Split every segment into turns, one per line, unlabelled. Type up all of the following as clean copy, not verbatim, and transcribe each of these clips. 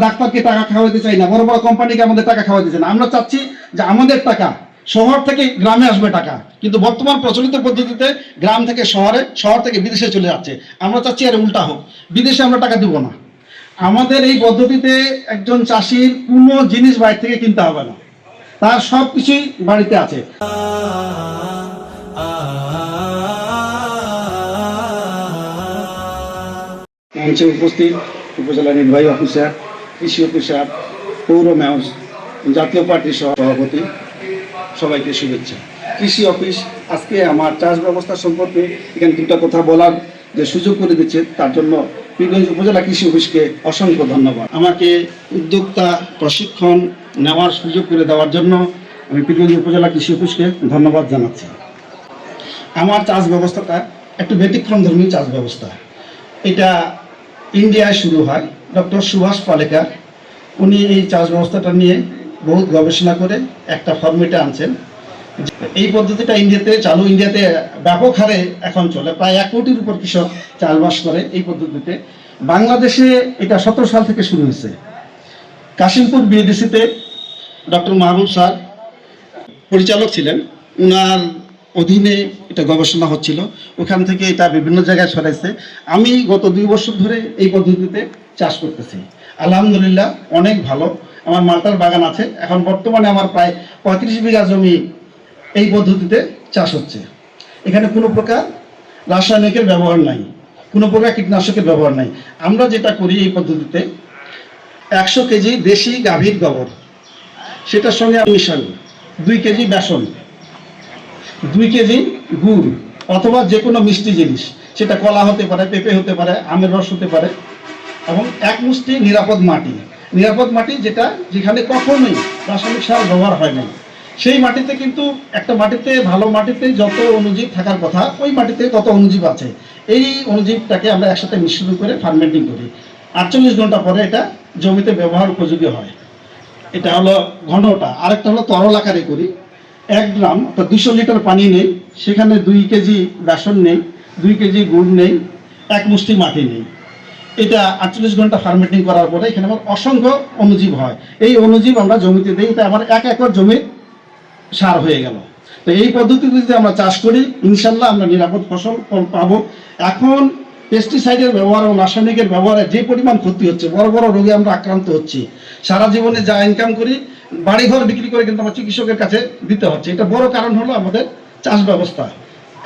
ডাক্তারকে টাকা খাওয়াতে চাই না, বড় বড় কোম্পানিকে আমাদের টাকা খাওয়াতে চাই না। আমরা চাচ্ছি যে আমাদের টাকা শহর থেকে গ্রামে আসবে টাকা, কিন্তু বর্তমান প্রচলিত পদ্ধতিতে গ্রাম থেকে শহরে, শহর থেকে বিদেশে চলে যাচ্ছে। আমরা চাচ্ছি আর উল্টা হোক, বিদেশে আমরা টাকা দিব না। আমাদের এই পদ্ধতিতে একজন চাষির কোনো জিনিস বাইরে থেকে কিনতে হবে না, তার সব কিছুই বাড়িতে আছে। মঞ্চে উপস্থিত উপজেলা নির্বাহী অফিসার, কৃষি অফিসার, পৌর মেয়র, জাতীয় পার্টির সভাপতি, সবাইকে শুভেচ্ছা। কৃষি অফিস আজকে আমার চাষ ব্যবস্থা সম্পর্কে এখানে দুটা কথা বলার যে সুযোগ করে দিচ্ছে, তার জন্য পীরগঞ্জ উপজেলা কৃষি অফিসকে অসংখ্য ধন্যবাদ। আমাকে উদ্যোক্তা প্রশিক্ষণ নেওয়ার সুযোগ করে দেওয়ার জন্য আমি পীরগঞ্জ উপজেলা কৃষি অফিসকে ধন্যবাদ জানাচ্ছি। আমার চাষ ব্যবস্থাটা একটু ব্যতিক্রমধর্মী চাষ ব্যবস্থা। এটা ইন্ডিয়ায় শুরু হয়। ডক্টর সুভাষ পালেকার উনি এই চাষ ব্যবস্থাটা নিয়ে বহুত গবেষণা করে একটা ফর্মেটে আনছেন। এই পদ্ধতিটা ইন্ডিয়াতে চালু, ইন্ডিয়াতে ব্যাপক হারে এখন চলে, প্রায় 1 কোটির উপর কৃষক চাষবাস করে এই পদ্ধতিতে। বাংলাদেশে এটা 17 সাল থেকে শুরু হয়েছে। কাশিমপুর বিএডিসিতে ডক্টর মাহবুব স্যার পরিচালক ছিলেন, উনার অধীনে এটা গবেষণা হচ্ছিল, ওখান থেকে এটা বিভিন্ন জায়গায় ছড়াইছে। আমি গত 2 বছর ধরে এই পদ্ধতিতে চাষ করতেছি, আলহামদুলিল্লাহ অনেক ভালো। আমার মালটার বাগান আছে, এখন বর্তমানে আমার প্রায় 35 বিঘা জমি এই পদ্ধতিতে চাষ হচ্ছে। এখানে কোনো প্রকার রাসায়নিকের ব্যবহার নাই, কোনো প্রকার কীটনাশকের ব্যবহার নাই। আমরা যেটা করি এই পদ্ধতিতে 100 কেজি দেশি গাভীর গোবর, সেটার সঙ্গে মিশাই 2 কেজি বেসন, 2 কেজি গুড় অথবা যে কোনো মিষ্টি জিনিস, সেটা কলা হতে পারে, পেঁপে হতে পারে, আমের রস হতে পারে, এবং 1 মুষ্টি নিরাপদ মাটি। নিরাপদ মাটি যেটা, যেখানে কখনোই রাসায়নিক সার ব্যবহার হয় নাই। সেই মাটিতে কিন্তু একটা মাটিতে, ভালো মাটিতে যত অণুজীব থাকার কথা, ওই মাটিতে তত অণুজীব আছে। এই অণুজীবটাকে আমরা একসাথে মিশ্রণ করে ফার্মেন্টিং করি। 48 ঘন্টা পরে এটা জমিতে ব্যবহার উপযোগী হয়। এটা হলো ঘনটা। আরেকটা হলো তরল আকারে করি। 1 গ্রাম অর্থাৎ 200 লিটার পানি নেই, সেখানে 2 কেজি বেসন নেই, 2 কেজি গুড় নেই, 1 মুষ্টি মাটি নেই। এটা 48 ঘন্টা ফার্মেন্টিং করার পরে এখানে আমার অসংখ্য অণুজীব হয়। এই অণুজীব আমরা জমিতে দিই, এটা আমার 1 একর জমির সার হয়ে গেল। তো এই পদ্ধতিতে যদি আমরা চাষ করি, ইনশাল্লাহ আমরা নিরাপদ ফসল পাবো। এখন পেস্টিসাইডের ব্যবহার এবং রাসায়নিকের ব্যবহারে যে পরিমাণ ক্ষতি হচ্ছে, বড় বড় রোগে আমরা আক্রান্ত হচ্ছি। সারা জীবনে যা ইনকাম করি, বাড়িঘর বিক্রি করে কিন্তু আমার চিকিৎসকের কাছে দিতে হচ্ছে। এটা বড় কারণ হলো আমাদের চাষ ব্যবস্থা।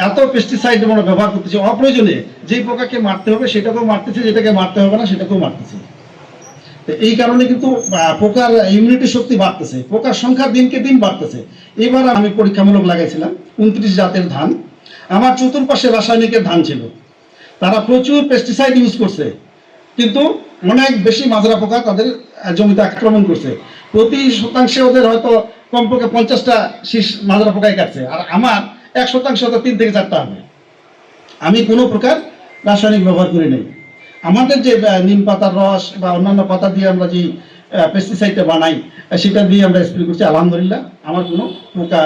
এত পেস্টিসাইড আমরা ব্যবহার করতেছি অপ্রয়োজনে। যেই পোকাকে মারতে হবে সেটাকেও মারতেছি, যেটাকে মারতে হবে না সেটাকেও মারতেছি। এই কারণে কিন্তু পোকার ইমিউনিটি শক্তি বাড়তেছে, পোকার সংখ্যা দিনকে দিন বাড়তেছে। এবার আমি পরীক্ষামূলক লাগাইছিলাম 29 জাতের ধান। আমার চতুর্পাশে রাসায়নিকের ধান ছিল, তারা প্রচুর পেস্টিসাইড ইউজ করছে, কিন্তু অনেক বেশি মাজরা পোকা তাদের জমিতে আক্রমণ করছে। প্রতি শতাংশে ওদের হয়তো কমপক্ষে 50টা শীষ মাজরা পোকায় কাটছে, আর আমার 1 শতাংশ হয়তো 3 থেকে 4টা হবে। আমি কোনো প্রকার রাসায়নিক ব্যবহার করি নাই। আমাদের যে নিম পাতার রস বা অন্যান্য পাতা দিয়ে আমরা যে পেস্টিসাইডটা বানাই, সেটা দিয়ে আমরা স্প্রে করছি, আলহামদুলিল্লাহ আমার কোনো পোকা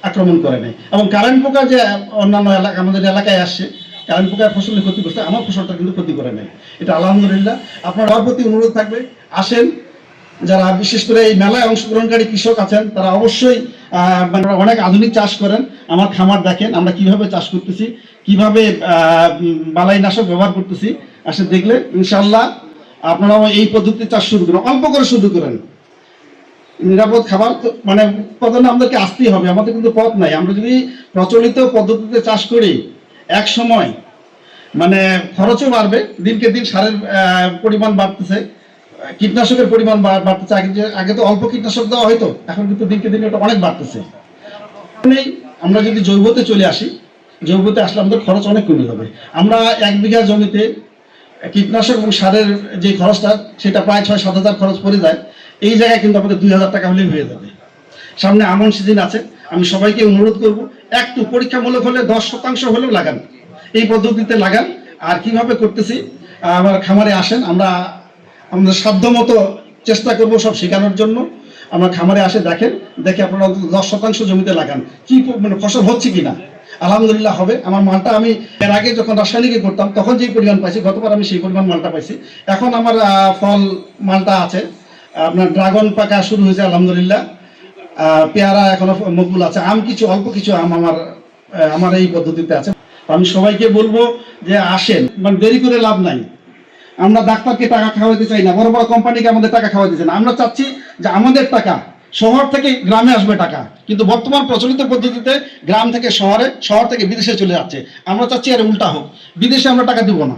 আক্রমণ করে নাই। এবং কারেন্ট পোকা যে অন্যান্য এলাকা, আমাদের এলাকায় আসছে, কারেন্ট পোকার ফসলের ক্ষতি করছে, আমার ফসলটা কিন্তু ক্ষতি করে নাই। এটা আলহামদুলিল্লাহ। আপনার প্রতি অনুরোধ থাকবে, আসেন, যারা বিশেষ করে এই মেলায় অংশগ্রহণকারী কৃষক আছেন, তারা অবশ্যই অনেক আধুনিক চাষ করেন। আমার খামার দেখেন, আমরা কিভাবে চাষ করতেছি, কিভাবে বালাইনাশক ব্যবহার করতেছি। আসে দেখলে ইনশাল্লাহ আপনারাও এই পদ্ধতিতে চাষ শুরু করেন, অল্প করে শুরু করেন। নিরাপদ খাবার মানে উৎপাদনে আমাদেরকে আসতেই হবে, আমাদের কিন্তু পথ নাই। আমরা যদি প্রচলিত পদ্ধতিতে চাষ করি, এক সময় মানে খরচও বাড়বে, দিনকে দিন সারের পরিমাণ বাড়তেছে, কীটনাশকের পরিমাণ বাড়তেছে। আগে তো অল্প কীটনাশক দেওয়া হয়তো, এখন কিন্তু দিনকে দিন এটা অনেক বাড়তেছে। আমরা যদি জৈবতে চলে আসি, জৈবতে আসলে আমাদের খরচ অনেক কমে যাবে। আমরা 1 বিঘা জমিতে কীটনাশক এবং সারের যে খরচটা, সেটা প্রায় 6-7 হাজার খরচ পড়ে যায়। এই জায়গায় কিন্তু আমাদের 2000 টাকা হলেই হয়ে যাবে। সামনে আমন সিজন আছে, আমি সবাইকে অনুরোধ করব, একটু পরীক্ষামূলক হলে 10% হলেও লাগান, এই পদ্ধতিতে লাগান। আর কিভাবে করতেছি, আমার খামারে আসেন, আমরা আমাদের সাধ্যমতো চেষ্টা করব সব শেখানোর জন্য। আমরা খামারে আসে দেখেন, দেখে আপনারা 10% জমিতে লাগান, কি মানে ফসল হচ্ছে কিনা। আলহামদুলিল্লাহ হবে। আমার মালটা আমি এর আগে যখন রাসায়নিকে করতাম তখন যেই পরিমাণ পাইছি, গতবার আমি সেই পরিমাণ মালটা পাইছি। এখন আমার ফল মালটা আছে, আপনার ড্রাগন পাকা শুরু হয়েছে আলহামদুলিল্লাহ, পেয়ারা এখনো মকবুল আছে, আম কিছু অল্প কিছু আম আমার এই পদ্ধতিতে আছে। আমি সবাইকে বলবো যে আসেন, মানে দেরি করে লাভ নাই। আমরা ডাক্তারকে টাকা খাওয়াইতে চাই না, বড় বড় কোম্পানিকে আমাদের টাকা খাওয়াইতে চাই না। আমরা চাচ্ছি যে আমাদের টাকা শহর থেকে গ্রামে আসবে টাকা, কিন্তু বর্তমান প্রচলিত পদ্ধতিতে গ্রাম থেকে শহরে, শহর থেকে বিদেশে চলে যাচ্ছে। আমরা চাচ্ছি আর উল্টা হোক, বিদেশে আমরা টাকা দিব না।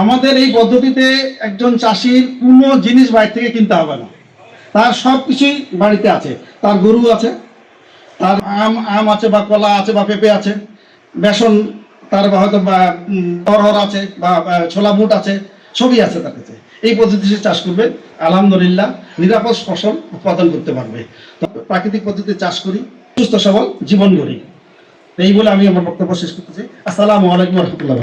আমাদের এই পদ্ধতিতে একজন চাষির কোনো জিনিস বাইরে থেকে কিনতে হবে না, তার সব কিছুই বাড়িতে আছে। তার গরু আছে, তার আম আছে বা কলা আছে বা পেঁপে আছে, বেসন তার বা হয়তো বা অরহর আছে বা ছোলা বুট আছে, সবই আছে তার কাছে। এই পদ্ধতিতে সে চাষ করবে, আলহামদুলিল্লাহ নিরাপদ ফসল উৎপাদন করতে পারবে। তো প্রাকৃতিক পদ্ধতিতে চাষ করি, সুস্থ সবল জীবন গড়ি। এই বলে আমি আমার বক্তব্য শেষ করতে চাই। আসসালামু আলাইকুম রহমতুল্লাহ।